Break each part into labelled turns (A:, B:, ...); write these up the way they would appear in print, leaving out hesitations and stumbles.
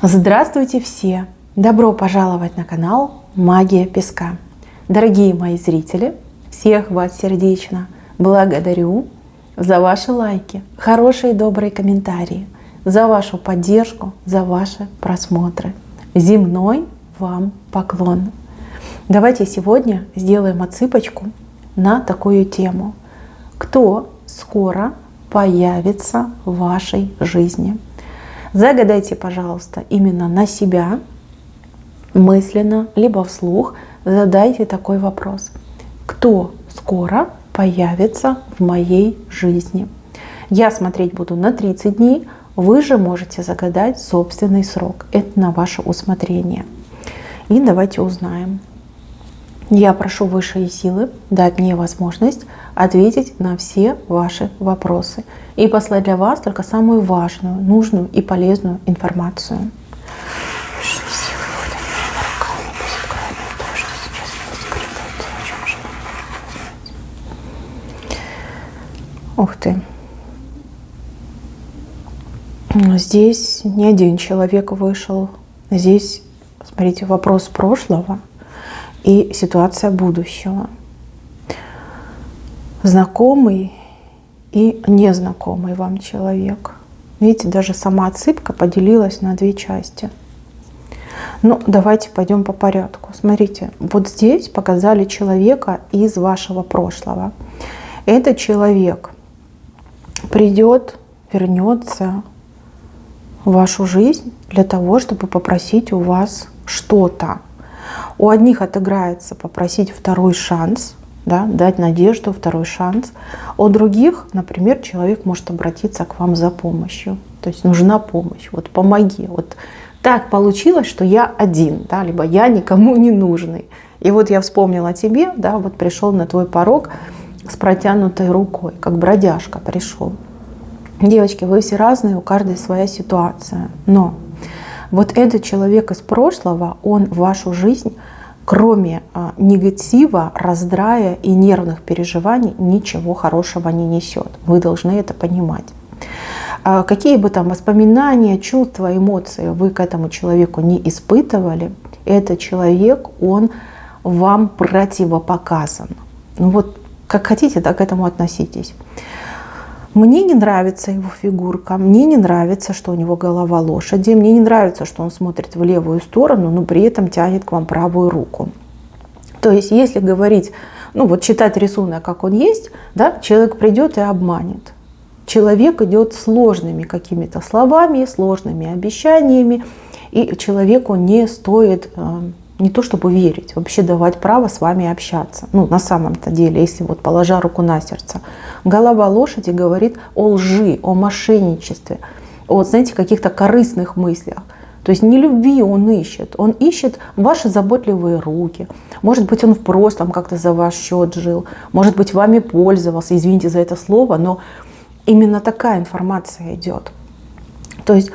A: Здравствуйте все! Добро пожаловать на канал Магия Песка. Дорогие мои зрители, всех вас сердечно благодарю за ваши лайки, хорошие и добрые комментарии, за вашу поддержку, за ваши просмотры. Земной вам поклон! Давайте сегодня сделаем отсыпочку на такую тему. Кто скоро появится в вашей жизни? Загадайте, пожалуйста, именно на себя, мысленно, либо вслух задайте такой вопрос. Кто скоро появится в моей жизни? Я смотреть буду на 30 дней, вы же можете загадать собственный срок. Это на ваше усмотрение. И давайте узнаем. Я прошу высшие силы дать мне возможность ответить на все ваши вопросы и послать для вас только самую важную, нужную и полезную информацию. Ух ты! Здесь не один человек вышел. Здесь, смотрите, вопрос прошлого и ситуация будущего. Знакомый и незнакомый вам человек. Видите, даже сама отсыпка поделилась на две части. Ну, давайте пойдем по порядку. Смотрите, вот здесь показали человека из вашего прошлого. Этот человек придет, вернется в вашу жизнь для того, чтобы попросить у вас что-то. У одних отыграется попросить второй шанс, да, дать надежду, второй шанс. У других, например, человек может обратиться к вам за помощью. То есть нужна помощь. Вот помоги. Вот так получилось, что я один, да, либо я никому не нужный. И вот я вспомнила о тебе, да, вот пришел на твой порог с протянутой рукой, как бродяжка пришел. Девочки, вы все разные, у каждой своя ситуация. Но вот этот человек из прошлого, он в вашу жизнь, кроме негатива, раздрая и нервных переживаний, ничего хорошего не несет. Вы должны это понимать. Какие бы там воспоминания, чувства, эмоции вы к этому человеку не испытывали, этот человек, он вам противопоказан. Ну вот, как хотите, так к этому относитесь. Мне не нравится его фигурка, мне не нравится, что у него голова лошади, мне не нравится, что он смотрит в левую сторону, но при этом тянет к вам правую руку. То есть, если говорить, ну вот читать рисунок, как он есть, да, человек придет и обманет. Человек идет сложными какими-то словами, сложными обещаниями, и человеку не стоит не то чтобы верить, вообще давать право с вами общаться. Ну, на самом-то деле, если вот положа руку на сердце. Голова лошади говорит о лжи, о мошенничестве, о, знаете, каких-то корыстных мыслях. То есть не любви он ищет ваши заботливые руки. Может быть, он в прошлом как-то за ваш счет жил, может быть, вами пользовался, извините за это слово, но именно такая информация идет. То есть,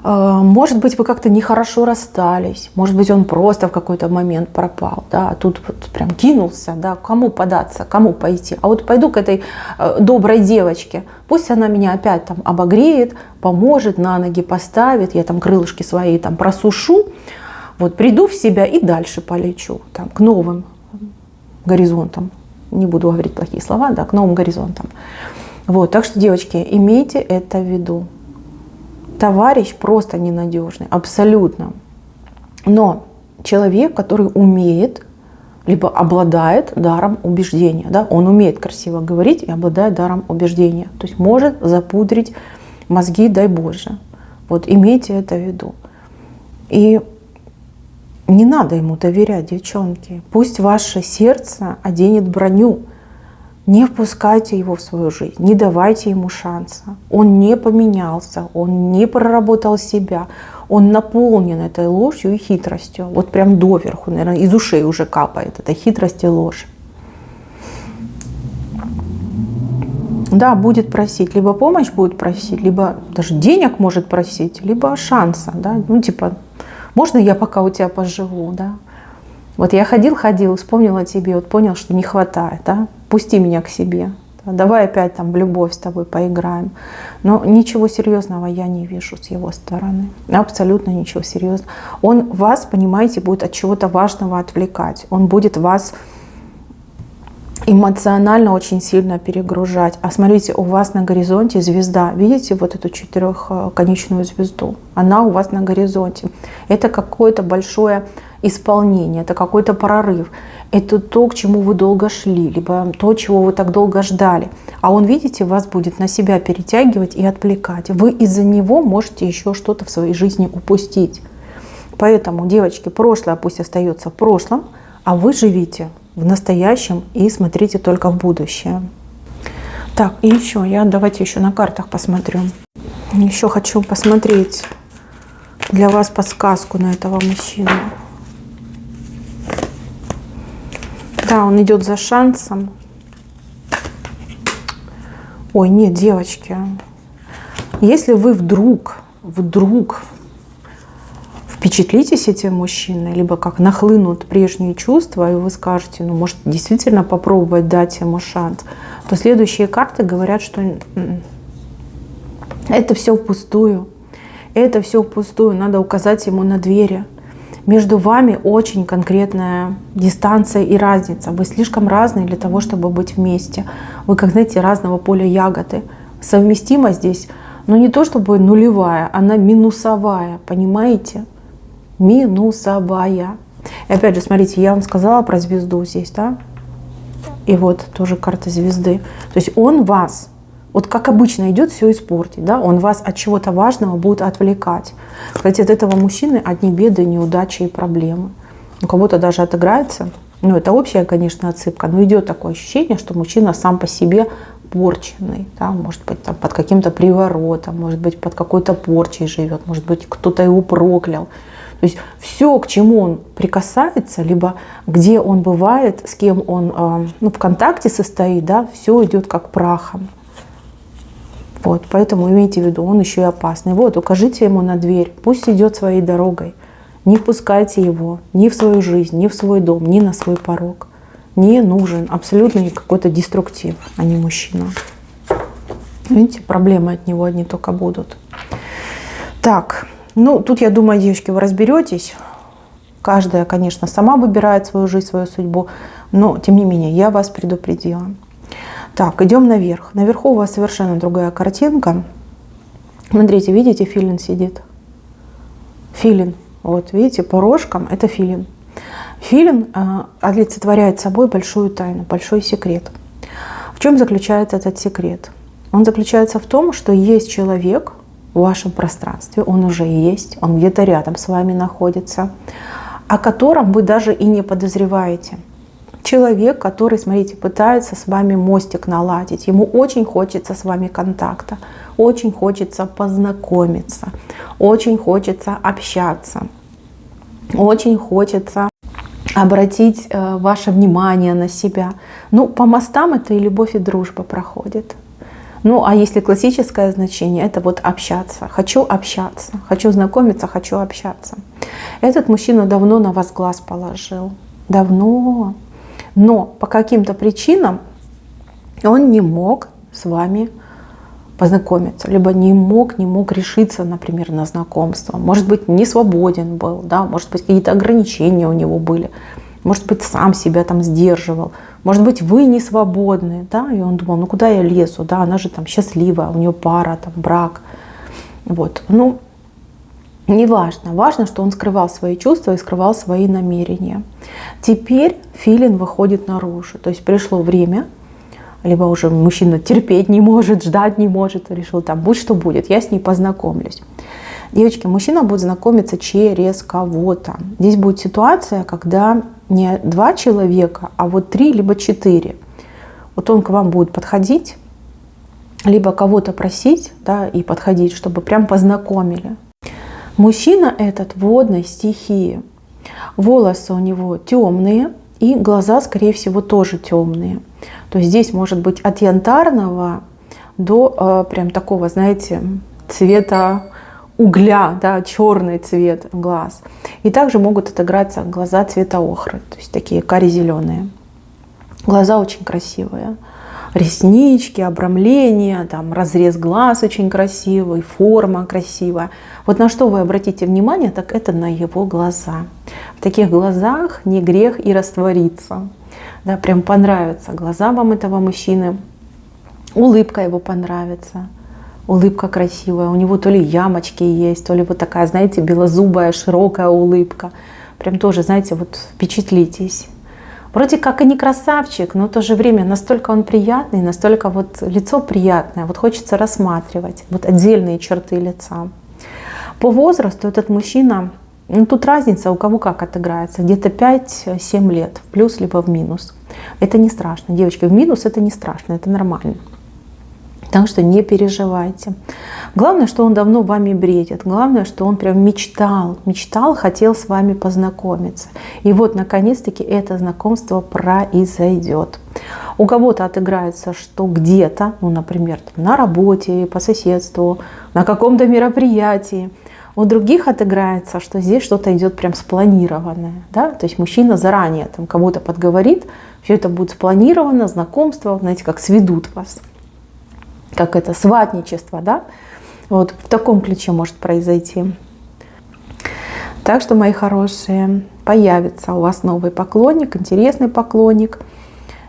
A: может быть, вы как-то нехорошо расстались, может быть, он просто в какой-то момент пропал, да, а тут вот прям кинулся, да, кому податься, кому пойти. А вот пойду к этой доброй девочке, пусть она меня опять там обогреет, поможет, на ноги поставит, я там крылышки свои там просушу, вот приду в себя и дальше полечу там, к новым горизонтам. Не буду говорить плохие слова, да, к новым горизонтам. Вот, так что, девочки, имейте это в виду. Товарищ просто ненадежный, абсолютно. Но человек, который умеет, либо обладает даром убеждения. Да? Он умеет красиво говорить и обладает даром убеждения. То есть может запудрить мозги, дай Боже. Вот имейте это в виду. И не надо ему доверять, девчонки. Пусть ваше сердце оденет броню. Не впускайте его в свою жизнь, не давайте ему шанса. Он не поменялся, он не проработал себя, он наполнен этой ложью и хитростью. Вот прям доверху, наверное, из ушей уже капает эта хитрость и ложь. Да, будет просить, либо помощь будет просить, либо даже денег может просить, либо шанса, да, ну типа, можно я пока у тебя поживу, да. Вот я ходил, вспомнил о тебе, вот понял, что не хватает, да, пусти меня к себе. давай опять там в любовь с тобой поиграем. Но ничего серьезного я не вижу с его стороны. Абсолютно ничего серьезного. Он вас, понимаете, будет от чего-то важного отвлекать. Он будет вас эмоционально очень сильно перегружать. А смотрите, у вас на горизонте звезда. Видите вот эту четырехконечную звезду? Она у вас на горизонте. Это какое-то большое исполнение, это какой-то прорыв. Это то, к чему вы долго шли, либо то, чего вы так долго ждали. А он, видите, вас будет на себя перетягивать и отвлекать. Вы из-за него можете еще что-то в своей жизни упустить. Поэтому, девочки, прошлое пусть остается в прошлом, а вы живите в настоящем и смотрите только в будущее. Так, и еще, давайте еще на картах посмотрю. Еще хочу посмотреть для вас подсказку на этого мужчину. Да, он идет за шансом. Ой, нет, девочки. Если вы вдруг впечатлитесь этим мужчиной, либо как нахлынут прежние чувства, и вы скажете, ну, может, действительно попробовать дать ему шанс, то следующие карты говорят, что это все впустую. Это все впустую. Надо указать ему на двери. Между вами очень конкретная дистанция и разница. Вы слишком разные для того, чтобы быть вместе. Вы, как знаете, разного поля ягоды. Совместимость здесь, ну, не то чтобы нулевая, она минусовая, понимаете? Минусовая. И опять же, смотрите, я вам сказала про звезду здесь, да? И вот тоже карта звезды. То есть он вас, вот как обычно идет, все испортить, да? Он вас от чего-то важного будет отвлекать. Кстати, от этого мужчины одни беды, неудачи и проблемы. У кого-то даже отыграется. Ну, это общая, конечно, отсыпка, но идет такое ощущение, что мужчина сам по себе порченный, да? Может быть, там, под каким-то приворотом, может быть, под какой-то порчей живет, может быть, кто-то его проклял. То есть все, к чему он прикасается, либо где он бывает, с кем он в контакте состоит, да, все идет как прахом. Вот, поэтому имейте в виду, он еще и опасный. Вот, укажите ему на дверь, пусть идет своей дорогой. Не впускайте его ни в свою жизнь, ни в свой дом, ни на свой порог. Не нужен абсолютно какой-то деструктив, а не мужчина. Видите, проблемы от него одни только будут. Так, ну, тут, я думаю, девочки, вы разберетесь. Каждая, конечно, сама выбирает свою жизнь, свою судьбу. Но, тем не менее, я вас предупредила. Так, идем наверх. Наверху у вас совершенно другая картинка. Смотрите, видите, филин сидит. Филин. Вот, видите, по рожкам это филин. Филин олицетворяет собой большую тайну, большой секрет. В чем заключается этот секрет? Он заключается в том, что есть человек в вашем пространстве, он уже есть, он где-то рядом с вами находится, о котором вы даже и не подозреваете. Человек, который, смотрите, пытается с вами мостик наладить. Ему очень хочется с вами контакта, очень хочется познакомиться, очень хочется общаться, очень хочется обратить ваше внимание на себя. Ну, по мостам это и любовь, и дружба проходит. Ну, а если классическое значение, это вот общаться. Хочу общаться, хочу знакомиться, хочу общаться. Этот мужчина давно на вас глаз положил. Давно. Но по каким-то причинам он не мог с вами познакомиться, либо не мог решиться, например, на знакомство. Может быть, не свободен был, да? Может быть, какие-то ограничения у него были. Может быть, сам себя там сдерживал. Может быть, вы не свободны, да? И он думал, ну куда я лезу, да? Она же там счастливая, у нее пара, там брак. Вот, ну, не важно. Важно, что он скрывал свои чувства и скрывал свои намерения. Теперь филин выходит наружу. То есть пришло время, либо уже мужчина терпеть не может, ждать не может, решил, там, будь что будет, я с ней познакомлюсь. Девочки, мужчина будет знакомиться через кого-то. Здесь будет ситуация, когда не 2 человека, а вот 3 либо 4. Вот он к вам будет подходить, либо кого-то просить, да, и подходить, чтобы прям познакомили. Мужчина этот водной стихии. Волосы у него темные, и глаза, скорее всего, тоже темные. То есть здесь может быть от янтарного до прям такого, знаете, цвета угля, да, черный цвет глаз. И также могут отыграться глаза цвета охры, то есть такие кари-зеленые. Глаза очень красивые. реснички, обрамление, там разрез глаз очень красивый, форма красивая. Вот на что вы обратите внимание, так это на его глаза. В таких глазах не грех и раствориться. Да, прям понравятся глаза вам этого мужчины. Улыбка его понравится. Улыбка красивая. У него то ли ямочки есть, то ли вот такая, знаете, белозубая, широкая улыбка. Прям тоже, знаете, вот впечатлитесь. Вроде как и не красавчик, но в то же время настолько он приятный, настолько вот лицо приятное. Вот хочется рассматривать вот отдельные черты лица. По возрасту этот мужчина, ну тут разница у кого как отыграется. Где-то 5-7 лет, в плюс либо в минус. Это не страшно. Девочки, в минус это не страшно, это нормально. Так что не переживайте. Главное, что он давно вами бредит. Главное, что он прям мечтал, хотел с вами познакомиться. И вот, наконец-таки, это знакомство произойдет. У кого-то отыграется, что где-то, ну, например, на работе, по соседству, на каком-то мероприятии. У других отыграется, что здесь что-то идет прям спланированное. Да? То есть мужчина заранее там кого-то подговорит, все это будет спланировано, знакомство, знаете, как сведут вас. Как это, сватничество, да? Вот в таком ключе может произойти. Так что, мои хорошие, появится у вас новый поклонник, интересный поклонник,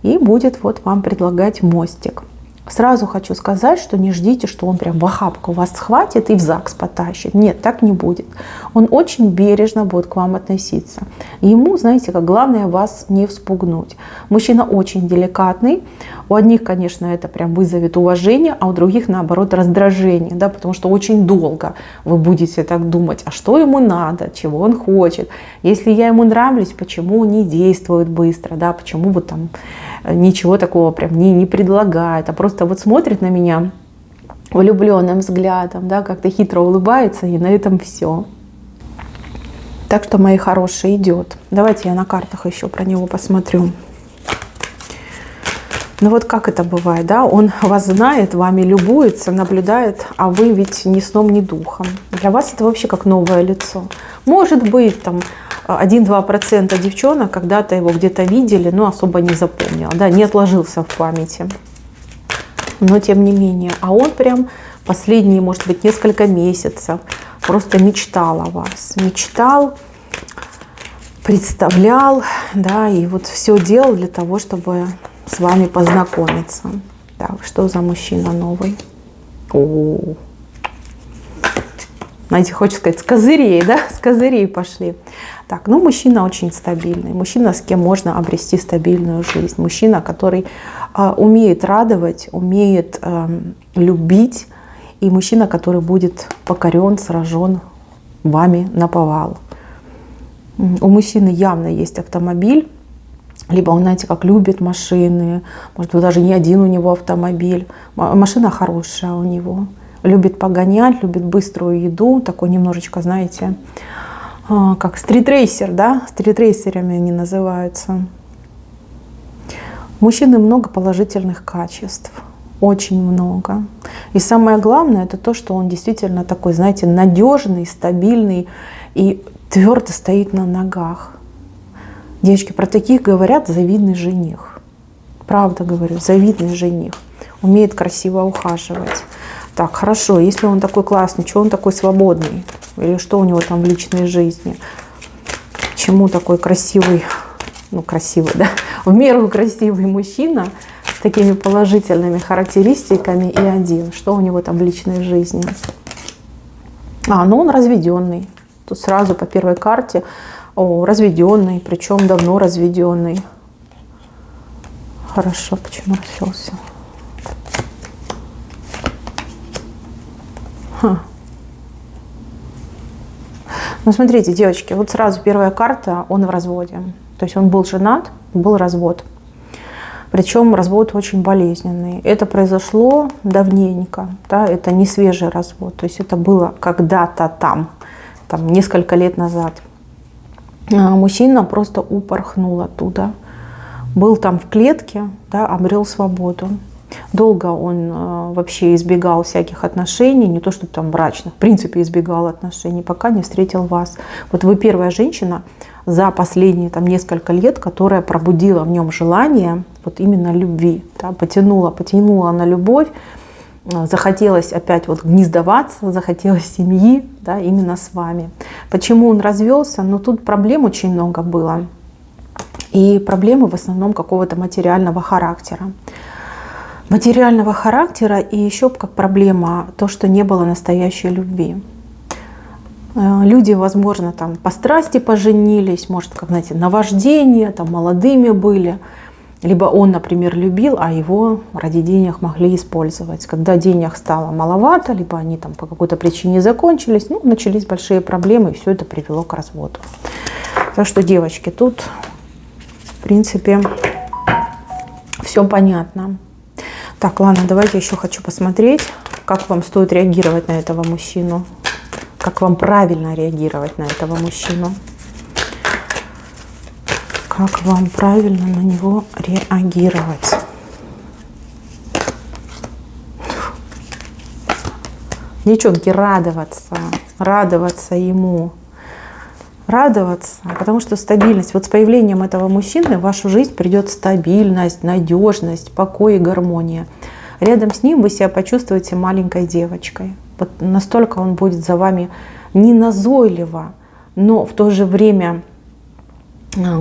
A: и будет вот вам предлагать мостик. Сразу хочу сказать, что не ждите, что он прям в охапку вас схватит и в ЗАГС потащит. Нет, так не будет. Он очень бережно будет к вам относиться. Ему, знаете, как главное вас не вспугнуть. Мужчина очень деликатный. У одних, конечно, это прям вызовет уважение, а у других, наоборот, раздражение. Да, потому что очень долго вы будете так думать, а что ему надо, чего он хочет. Если я ему нравлюсь, почему он не действует быстро, да, почему вот там ничего такого прям не предлагает, а просто вот смотрит на меня влюбленным взглядом, да, как-то хитро улыбается, и на этом все. Так что, мои хорошие, идет. Давайте я на картах еще про него посмотрю. Ну вот как это бывает, да? Он вас знает, вами любуется, наблюдает, а вы ведь ни сном, ни духом. Для вас это вообще как новое лицо. Может быть, там 1-2% девчонок когда-то его где-то видели, но особо не запомнила, да, не отложился в памяти. Но тем не менее, а он прям последние, может быть, несколько месяцев просто мечтал о вас. Мечтал, представлял, да, и вот все делал для того, чтобы с вами познакомиться. Так, что за мужчина новый? О-о-о. Знаете, хочется сказать, с козырей, да? С козырей пошли. Так, ну мужчина очень стабильный. Мужчина, с кем можно обрести стабильную жизнь. Мужчина, который умеет радовать, умеет любить. И мужчина, который будет покорен, сражен вами наповал. У мужчины явно есть автомобиль. Либо он, знаете, как любит машины. Может быть, даже не один у него автомобиль. Машина хорошая у него. Любит погонять, любит быструю еду. Такой немножечко, знаете, как стритрейсер, да? Стритрейсерами они называются. У мужчины много положительных качеств. Очень много. И самое главное, это то, что он действительно такой, знаете, надежный, стабильный и твердо стоит на ногах. Девочки, про таких говорят завидный жених. Правда говорю, завидный жених. Умеет красиво ухаживать. Так, хорошо, если он такой классный, что он такой свободный? Или что у него там в личной жизни? Почему такой красивый, ну красивый, да? В меру красивый мужчина с такими положительными характеристиками и один. Что у него там в личной жизни? Ну он разведенный. Тут сразу по первой карте разведенный, причем давно разведенный. Хорошо, почему развелся? Ну, смотрите, девочки, вот сразу первая карта, он в разводе. То есть он был женат, был развод. Причем развод очень болезненный. Это произошло давненько, да, это не свежий развод. То есть это было когда-то там несколько лет назад. Мужчина просто упорхнул оттуда. Был там в клетке, да, обрел свободу. Долго он вообще избегал всяких отношений, не то чтобы там брачных, в принципе избегал отношений, пока не встретил вас. Вот вы первая женщина за последние там несколько лет, которая пробудила в нем желание вот именно любви, да, потянула на любовь, захотелось опять вот гнездоваться, захотелось семьи, да, именно с вами. Почему он развелся? Ну тут проблем очень много было. И проблемы в основном какого-то материального характера. Материального характера и еще как проблема то, что не было настоящей любви. Люди, возможно, там по страсти поженились, может, как, знаете, наваждение, там молодыми были. Либо он, например, любил, а его ради денег могли использовать. Когда денег стало маловато, либо они там по какой-то причине закончились, ну, начались большие проблемы, и все это привело к разводу. Так что, девочки, тут, в принципе, все понятно. Так, ладно, давайте еще хочу посмотреть, как вам стоит реагировать на этого мужчину. Как вам правильно реагировать на этого мужчину. Как вам правильно на него реагировать. Девчонки, радоваться ему. Радоваться, потому что стабильность. Вот с появлением этого мужчины в вашу жизнь придет стабильность, надежность, покой и гармония. Рядом с ним вы себя почувствуете маленькой девочкой. Вот настолько он будет за вами не назойливо, но в то же время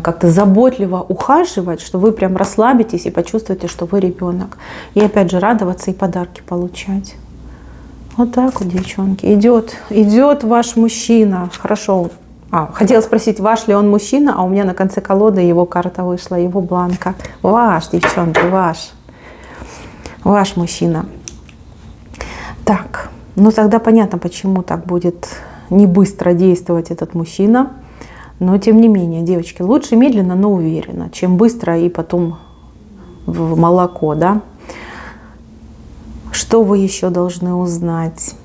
A: как-то заботливо ухаживать, что вы прям расслабитесь и почувствуете, что вы ребенок. И опять же радоваться и подарки получать. Вот так вот, девчонки. Идет ваш мужчина. Хорошо. Хотела спросить, ваш ли он мужчина, а у меня на конце колоды его карта вышла, его бланка. Ваш, девчонки, ваш. Ваш мужчина. Так, ну тогда понятно, почему так будет не быстро действовать этот мужчина. Но тем не менее, девочки, лучше медленно, но уверенно, чем быстро и потом в молоко, да? Что вы еще должны узнать?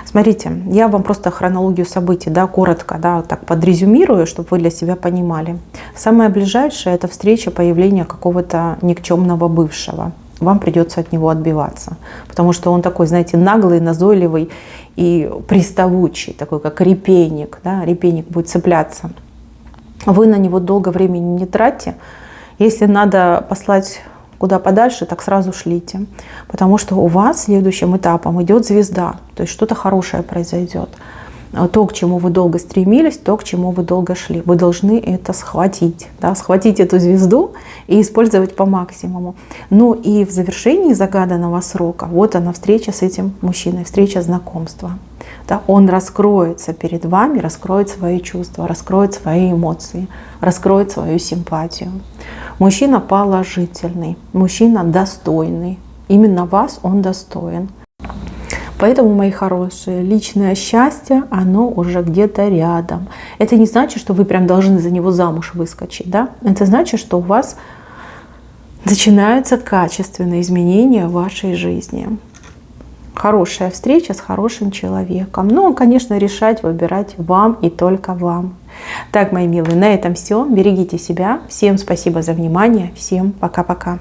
A: Смотрите, я вам просто хронологию событий, да, коротко, да, так подрезюмирую, чтобы вы для себя понимали. Самое ближайшее – это встреча, появления какого-то никчемного бывшего. Вам придется от него отбиваться, потому что он такой, знаете, наглый, назойливый и приставучий, такой как репейник, да, репейник будет цепляться. Вы на него долго времени не тратьте. Если надо послать куда подальше, так сразу шлите. Потому что у вас следующим этапом идет звезда. То есть что-то хорошее произойдет. То, к чему вы долго стремились, то, к чему вы долго шли. Вы должны это схватить. Да? Схватить эту звезду и использовать по максимуму. Ну и в завершении загаданного срока, вот она встреча с этим мужчиной, встреча знакомства. Да? Он раскроется перед вами, раскроет свои чувства, раскроет свои эмоции, раскроет свою симпатию. Мужчина положительный, мужчина достойный. Именно вас он достоин. Поэтому, мои хорошие, личное счастье, оно уже где-то рядом. Это не значит, что вы прям должны за него замуж выскочить. Да? Это значит, что у вас начинаются качественные изменения в вашей жизни. Хорошая встреча с хорошим человеком. Но, конечно, решать, выбирать вам и только вам. Так, мои милые, на этом все. Берегите себя. Всем спасибо за внимание. Всем пока-пока.